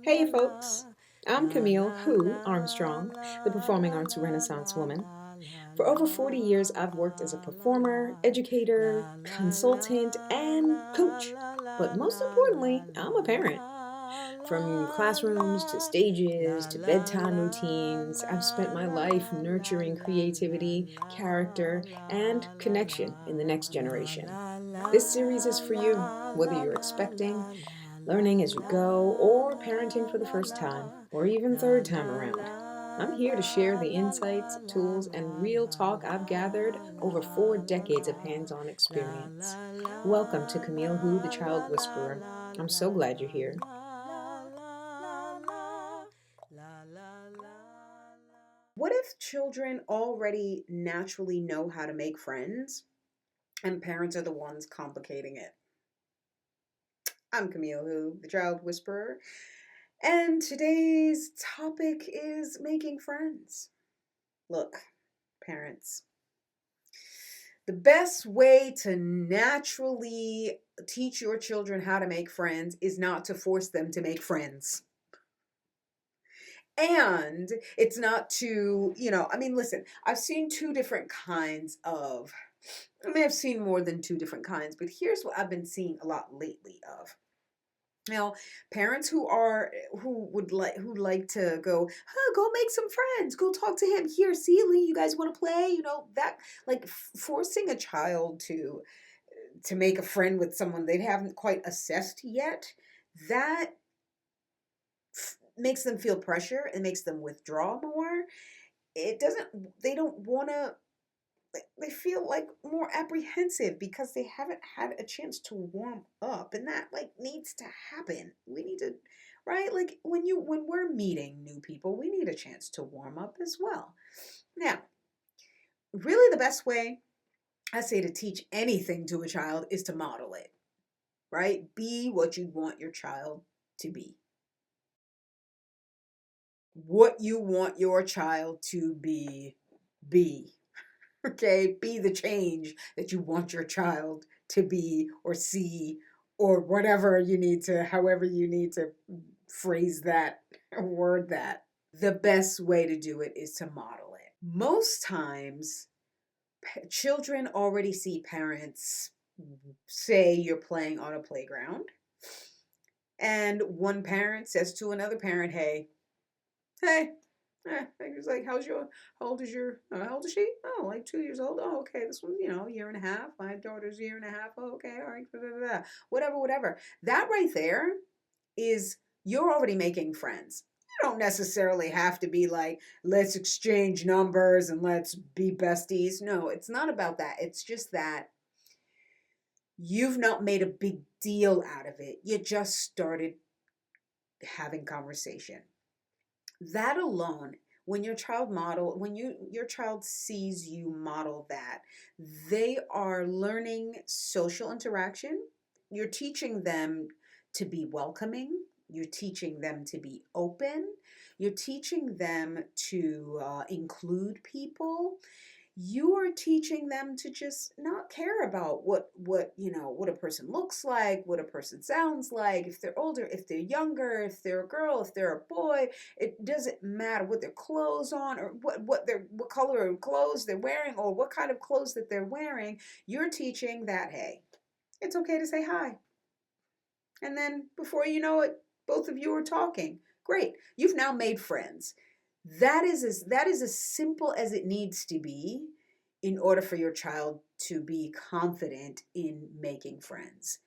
Hey, folks. I'm Camille Who Armstrong, the performing arts Renaissance woman. For over 40 years, I've worked as a performer, educator, consultant, and coach. But most importantly, I'm a parent. From classrooms to stages to bedtime routines, I've spent my life nurturing creativity, character, and connection in the next generation. This series is for you, whether you're expecting, learning as you go, or parenting for the first time, or even third time around. I'm here to share the insights, tools, and real talk I've gathered over 4 decades of hands on experience. Welcome to Camille Who, the Child Whisperer. I'm so glad you're here. What if children already naturally know how to make friends and parents are the ones complicating it? I'm Camille Who, the Child Whisperer, and today's topic is making friends. Look, parents, the best way to naturally teach your children how to make friends is not to force them to make friends. And it's not to, listen, I've seen two different kinds of, I've seen more than two different kinds, but here's what I've been seeing a lot lately of. Now, parents who like to go, go make some friends, go talk to him. Here, Celie, you guys want to play? That, like, forcing a child to make a friend with someone they haven't quite assessed yet, that makes them feel pressure and makes them withdraw more. They don't want to, they feel like more apprehensive because they haven't had a chance to warm up, and that like needs to happen. We need to, right? Like when we're meeting new people, we need a chance to warm up as well. Now, really the best way I say to teach anything to a child is to model it, right? Be what you want your child to be. What you want your child to be. Okay, be the change that you want your child to be or see, or whatever you need to, however you need to phrase that or word that. The best way to do it is to model it. Most times, children already see parents, say you're playing on a playground, and one parent says to another parent, hey, he's like, how old is how old is she? Oh, like 2 years old. Oh, okay. This one's, a year and a half. My daughter's a year and a half. Oh, okay. All right. Da, da, da, da. Whatever. That right there is, you're already making friends. You don't necessarily have to be like, let's exchange numbers and let's be besties. No, it's not about that. It's just that you've not made a big deal out of it. You just started having conversation. That alone, when your child sees you model that, they are learning social interaction. You're teaching them to be welcoming. You're teaching them to be open. You're teaching them to include people. You are teaching them to just not care about what a person looks like, what a person sounds like, if they're older, if they're younger, if they're a girl, if they're a boy. It doesn't matter what their clothes on, or what color of clothes they're wearing, or what kind of clothes that they're wearing. You're teaching that, hey, it's okay to say hi. And then before you know it, both of you are talking. Great. You've now made friends. That is as simple as it needs to be in order for your child to be confident in making friends.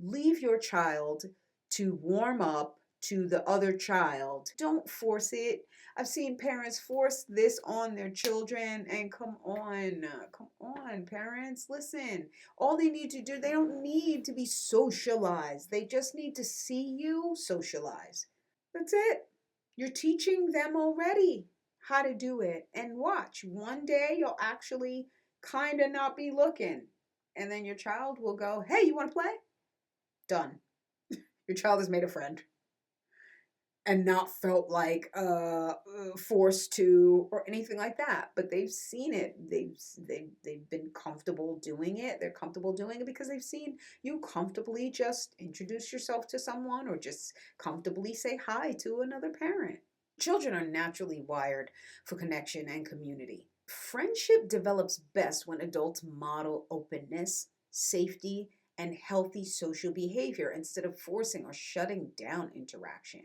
Leave your child to warm up to the other child. Don't force it. I've seen parents force this on their children, and come on, parents, listen. All they need to do, they don't need to be socialized. They just need to see you socialize. That's it. You're teaching them already how to do it. And watch, one day you'll actually kind of not be looking. And then your child will go, hey, you want to play? Done. Your child has made a friend. and not felt like forced to or anything like that. But they've seen it. They've been comfortable doing it. They're comfortable doing it because they've seen you comfortably just introduce yourself to someone or just comfortably say hi to another parent. Children are naturally wired for connection and community. Friendship develops best when adults model openness, safety, and healthy social behavior instead of forcing or shutting down interaction.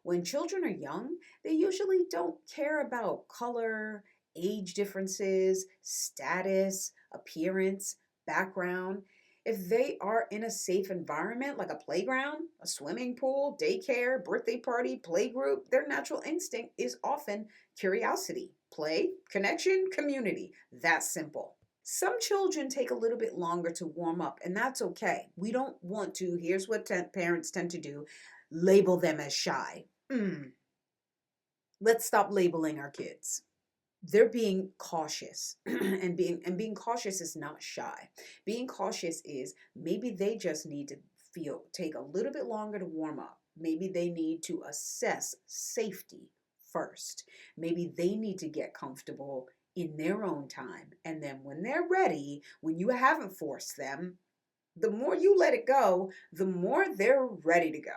When children are young, they usually don't care about color, age differences, status, appearance, background. If they are in a safe environment like a playground, a swimming pool, daycare, birthday party, playgroup, their natural instinct is often curiosity, play, connection, community. That's simple. Some children take a little bit longer to warm up, and that's okay. We don't want to, here's what parents tend to do, label them as shy. Let's stop labeling our kids. They're being cautious and being cautious is not shy. Being cautious is maybe they just need to take a little bit longer to warm up. Maybe they need to assess safety first. Maybe they need to get comfortable in their own time. And then when they're ready, when you haven't forced them, the more you let it go, the more they're ready to go.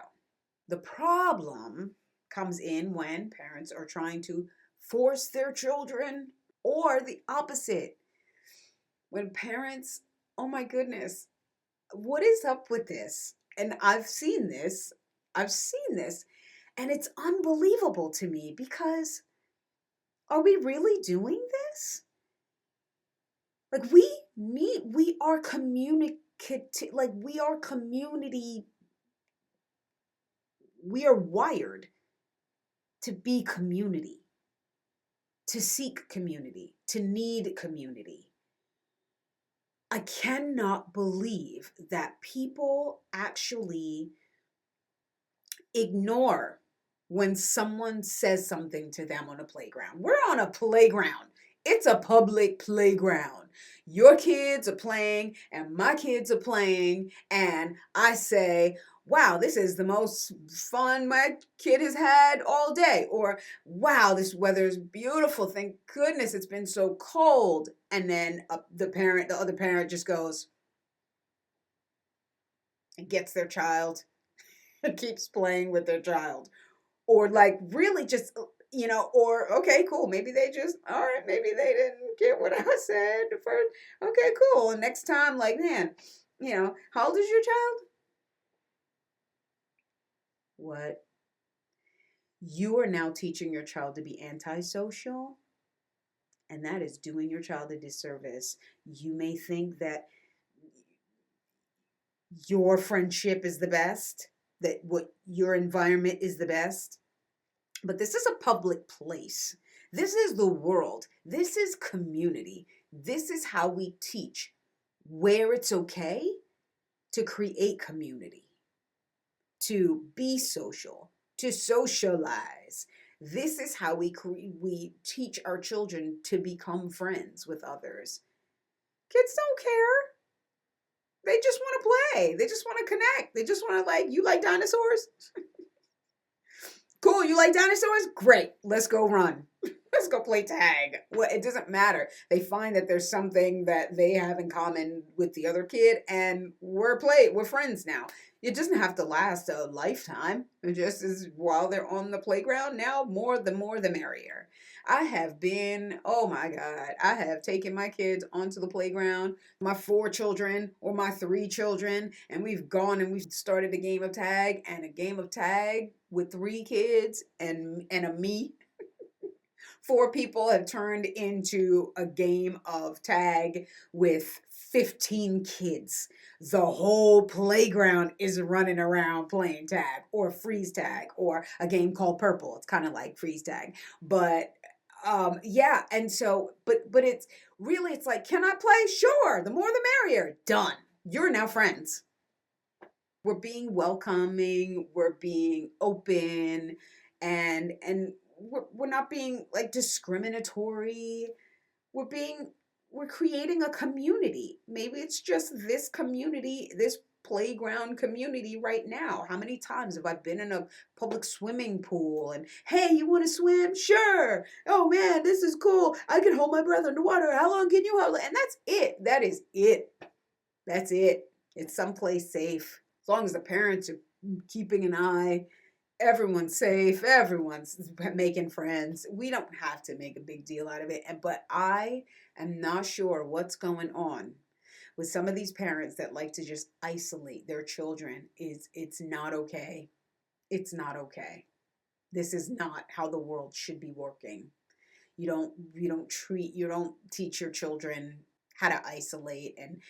The problem comes in when parents are trying to force their children, or the opposite. When parents, oh my goodness, what is up with this? And I've seen this, and it's unbelievable to me because are we really doing this? Like we are communicative, like we are community, we are wired to be community, to seek community, to need community. I cannot believe that people actually ignore when someone says something to them on a playground. We're on a playground. It's a public playground. Your kids are playing and my kids are playing, and I say, wow, this is the most fun my kid has had all day. Or, wow, this weather is beautiful. Thank goodness it's been so cold. And then the other parent just goes and gets their child and keeps playing with their child. Or like really just, or okay, cool. Maybe they just, all right, maybe they didn't get what I said first. Okay, cool. And next time, like, man, how old is your child? What? You are now teaching your child to be antisocial, and that is doing your child a disservice. You may think that your friendship is the best, that what your environment is the best, but this is a public place. This is the world. This is community. This is how we teach where it's okay to create community, to be social, to socialize. This is how we teach our children to become friends with others. Kids don't care. They just want to play. They just want to connect. They just want to you like dinosaurs? Cool, you like dinosaurs? Great, let's go run. Let's go play tag. Well, it doesn't matter. They find that there's something that they have in common with the other kid, and we're friends now. It doesn't have to last a lifetime. It just is while they're on the playground. Now, the more the merrier. I have been, oh my God, I have taken my kids onto the playground, my 4 children or my 3 children, and we've gone and we've started a game of tag, and a game of tag with 3 kids and a me. 4 people have turned into a game of tag with 15 kids. The whole playground is running around playing tag or freeze tag or a game called Purple. It's kind of like freeze tag. But yeah, and so but it's really, it's like, can I play? Sure. The more the merrier. Done. You're now friends. We're being welcoming, we're being open, and we're not being like discriminatory. We're creating a community. Maybe it's just this community, this playground community right now. How many times have I been in a public swimming pool and, hey, you want to swim? Sure. Oh man, this is cool. I can hold my breath underwater. How long can you hold it? And that's it. That is it. That's it. It's someplace safe. As long as the parents are keeping an eye, everyone's safe, everyone's making friends. We don't have to make a big deal out of it. But I am not sure what's going on with some of these parents that like to just isolate their children. It's not okay. It's not okay. This is not how the world should be working. You don't teach your children how to isolate and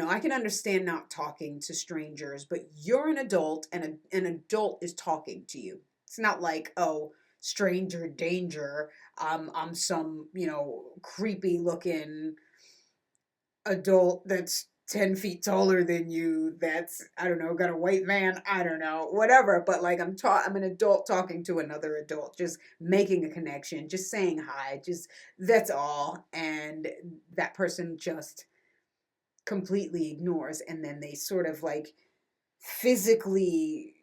I can understand not talking to strangers, but you're an adult and an adult is talking to you. It's not like, oh, stranger danger. I'm some, creepy looking adult that's 10 feet taller than you, that's, I don't know, got a white van, I don't know, whatever. But like I'm an adult talking to another adult, just making a connection, just saying hi, just that's all. And that person just completely ignores, and then they sort of like physically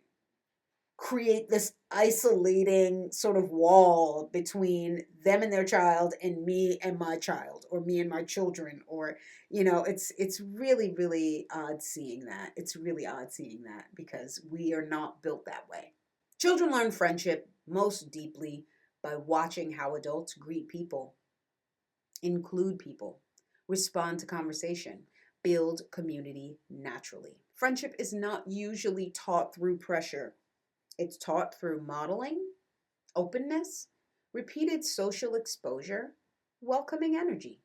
create this isolating sort of wall between them and their child and me and my child, or me and my children, or it's really, really odd seeing that. It's really odd seeing that because we are not built that way. Children learn friendship most deeply by watching how adults greet people, include people, respond to conversation, build community naturally. Friendship is not usually taught through pressure. It's taught through modeling, openness, repeated social exposure, welcoming energy.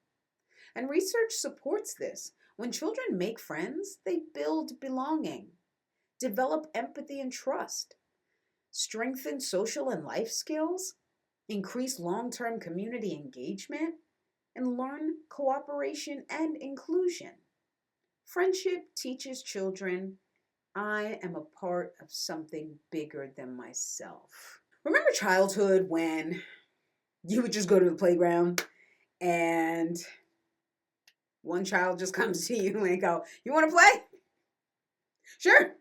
And research supports this. When children make friends, they build belonging, develop empathy and trust, strengthen social and life skills, increase long-term community engagement, and learn cooperation and inclusion. Friendship teaches children, I am a part of something bigger than myself. Remember childhood when you would just go to the playground and one child just comes to you and go, you want to play? Sure.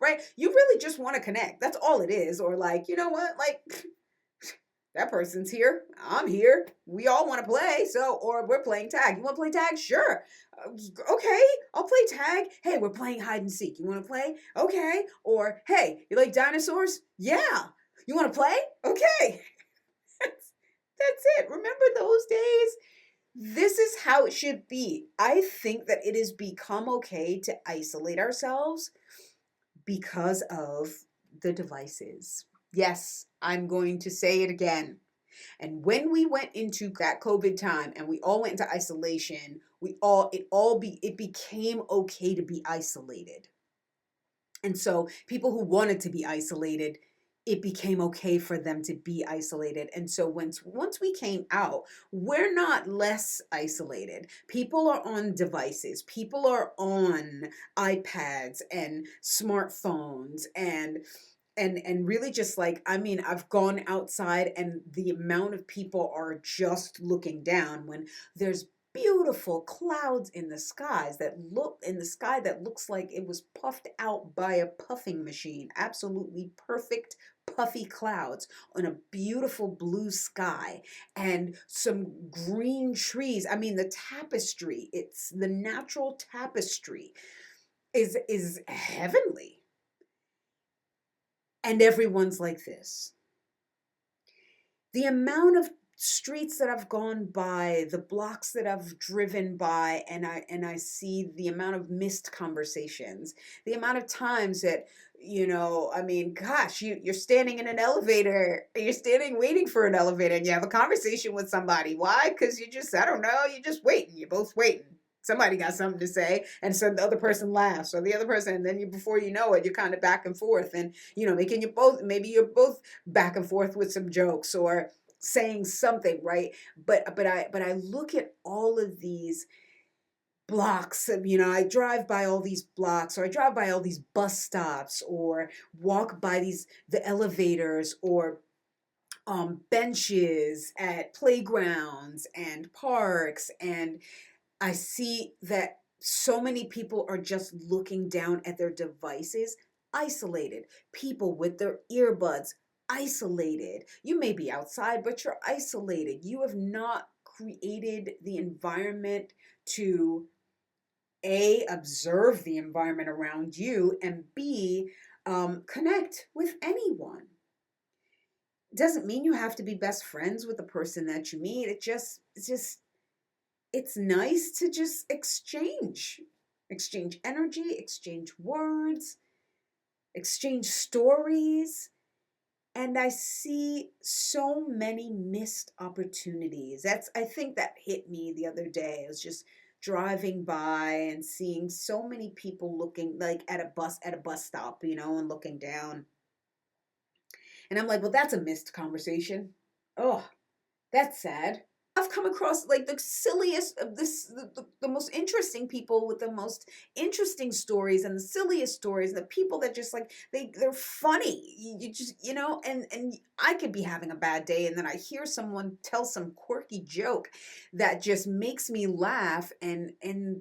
Right? You really just want to connect. That's all it is. Or like, you know what? Like, that person's here. I'm here. We all want to play. Or we're playing tag. You want to play tag? Sure. Okay, I'll play tag. Hey, we're playing hide and seek. You want to play? Okay. Or, hey, you like dinosaurs? Yeah. You want to play? Okay. That's it. Remember those days? This is how it should be. I think that it has become okay to isolate ourselves because of the devices. Yes, I'm going to say it again. And when we went into that COVID time and we all went into isolation, it became okay to be isolated. And so people who wanted to be isolated, it became okay for them to be isolated. And so once we came out, we're not less isolated. People are on devices. People are on iPads and smartphones and really just like, I mean, I've gone outside and the amount of people are just looking down when there's beautiful clouds in the skies that looks like it was puffed out by a puffing machine. Absolutely perfect puffy clouds on a beautiful blue sky and some green trees. I mean, the tapestry, it's the natural tapestry is heavenly. And everyone's like this. The amount of streets that I've gone by, the blocks that I've driven by, and I see the amount of missed conversations, the amount of times that, I mean, gosh, you're standing in an elevator, you're standing waiting for an elevator, and you have a conversation with somebody. Why? Because I don't know, you're just waiting. You're both waiting. Somebody got something to say, and so the other person laughs, or the other person, and then before you know it, you're kind of back and forth, and maybe you're both back and forth with some jokes or saying something, right? But I look at all of these blocks. I drive by all these blocks, or I drive by all these bus stops, or walk by the elevators, or benches at playgrounds and parks, and I see that So many people are just looking down at their devices, isolated. People with their earbuds, isolated. You may be outside, but you're isolated. You have not created the environment to A, observe the environment around you, and B, connect with anyone. Doesn't mean you have to be best friends with the person that you meet. It's nice to just exchange energy, exchange words, exchange stories. And I see so many missed opportunities. I think that hit me the other day. I was just driving by and seeing so many people looking like at a bus stop, and looking down. And I'm like, well, that's a missed conversation. Oh, that's sad. I've come across like the silliest of the most interesting people with the most interesting stories and the silliest stories, the people that just like they're funny. You just and I could be having a bad day and then I hear someone tell some quirky joke that just makes me laugh, and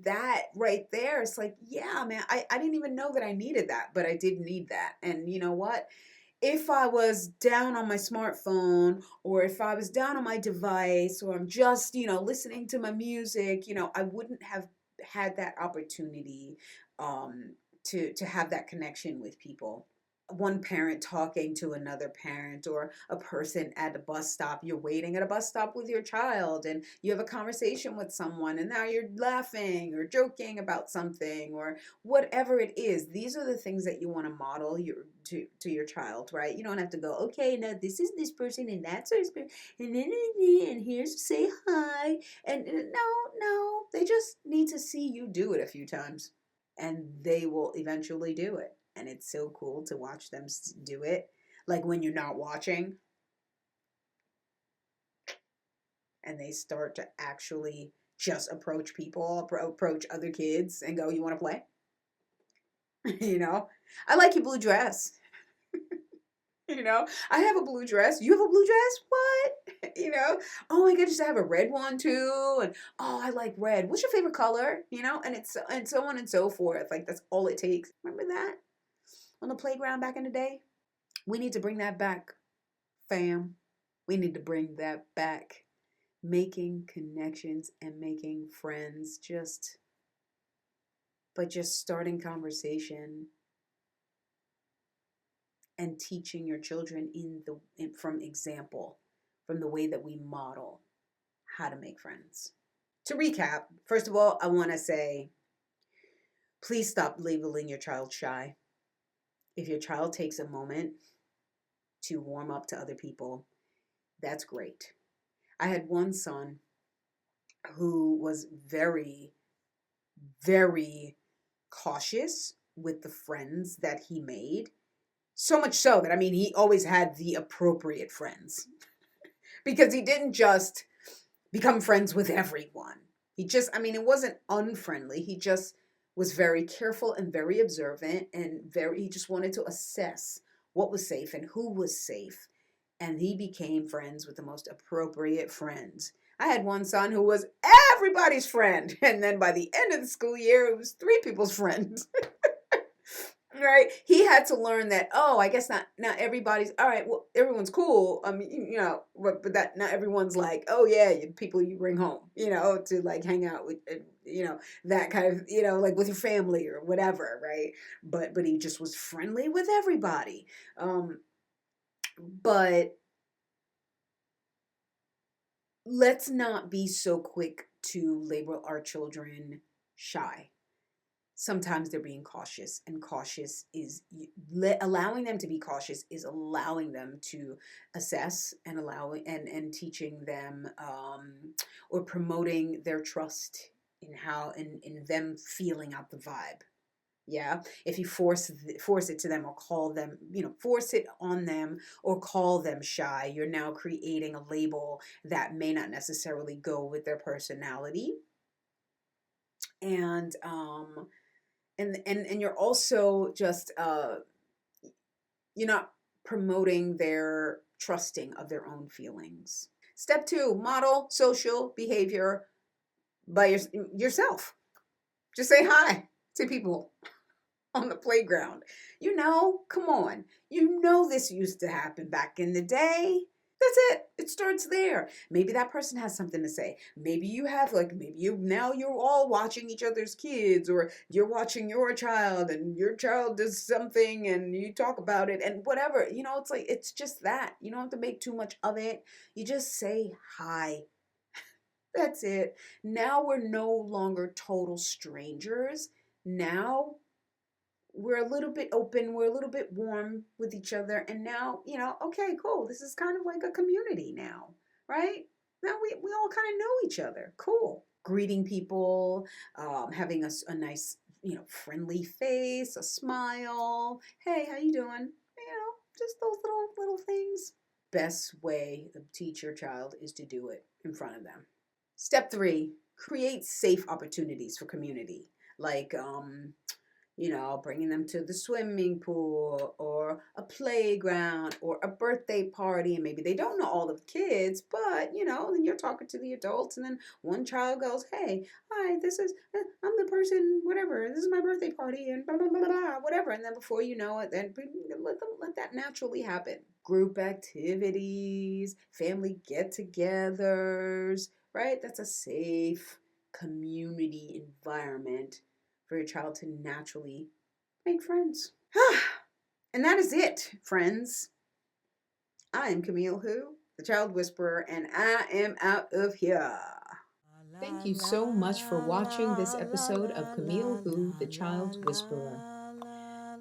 that right there, it's like, yeah, man, I didn't even know that I needed that, but I did need that. And you know what? If I was down on my smartphone, or if I was down on my device, or I'm just, listening to my music, I wouldn't have had that opportunity to have that connection with people. One parent talking to another parent, or a person at a bus stop. You're waiting at a bus stop with your child and you have a conversation with someone, and now you're laughing or joking about something or whatever it is. These are the things that you want to model to your child, right? You don't have to go, okay, now this is this person and that's this person, and here's say hi. And no, they just need to see you do it a few times, and they will eventually do it. And it's so cool to watch them do it. Like when you're not watching and they start to actually just approach people, approach other kids and go, you want to play? I like your blue dress. I have a blue dress. You have a blue dress? What? Oh my goodness, I have a red one too. And oh, I like red. What's your favorite color? And it's and so on and so forth. Like that's all it takes. Remember that? On the playground back in the day? We need to bring that back, fam. We need to bring that back. Making connections and making friends, just starting conversation and teaching your children from example, from the way that we model how to make friends. To recap, first of all, I want to say, please stop labeling your child shy. If your child takes a moment to warm up to other people, that's great. I had one son who was very, very cautious with the friends that he made. So much so that, he always had the appropriate friends because he didn't just become friends with everyone. He just, it wasn't unfriendly. He just was very careful and very observant, and he just wanted to assess what was safe and who was safe. And he became friends with the most appropriate friends. I had one son who was everybody's friend. And then by the end of the school year, it was 3 people's friends. Right? He had to learn that, I guess not everybody's, all right, well, everyone's cool. But that not everyone's like, oh yeah, people you bring home, to like hang out with, that kind of, like with your family or whatever, right? But he just was friendly with everybody. But let's not be so quick to label our children shy. Sometimes they're being cautious, and cautious is allowing them to be cautious is allowing them to assess and and teaching them or promoting their trust in them feeling out the vibe. Yeah, if you force it to them or call them, force it on them or call them shy, you're now creating a label that may not necessarily go with their personality. And and you're also just you're not promoting their trusting of their own feelings. Step 2, model social behavior by yourself. Just say hi to people on the playground. Come on. This used to happen back in the day. That's it. It starts there. Maybe that person has something to say. Maybe you have, maybe now you're all watching each other's kids, or you're watching your child and your child does something and you talk about it and whatever. It's just that. You don't have to make too much of it. You just say hi. That's it. Now we're no longer total strangers. Now we're a little bit open, we're a little bit warm with each other, and now, okay, cool. This is kind of like a community now, right? Now we all kind of know each other. Cool. Greeting people, having a nice, friendly face, a smile. Hey, how you doing? Just those little things. Best way to teach your child is to do it in front of them. Step 3, create safe opportunities for community. Like, bringing them to the swimming pool or a playground or a birthday party. And maybe they don't know all of the kids, but, then you're talking to the adults. And then one child goes, hey, hi, I'm the person, whatever. This is my birthday party and blah, blah, blah, blah, whatever. And then before you know it, then let that naturally happen. Group activities, family get-togethers, right? That's a safe community environment for your child to naturally make friends. And that is it, friends. I am Camille Who, the Child Whisperer, and I am out of here. Thank you so much for watching this episode of Camille Who, the Child Whisperer.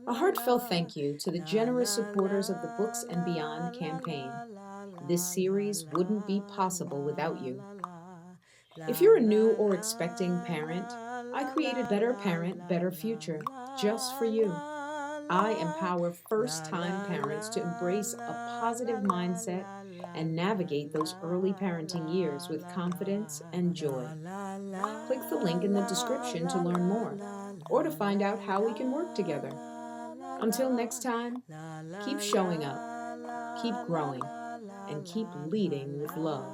A heartfelt thank you to the generous supporters of the Books and Beyond campaign. This series wouldn't be possible without you. If you're a new or expecting parent, I created Better Parent, Better Future just for you. I empower first-time parents to embrace a positive mindset and navigate those early parenting years with confidence and joy. Click the link in the description to learn more or to find out how we can work together. Until next time, keep showing up, keep growing, and keep leading with love.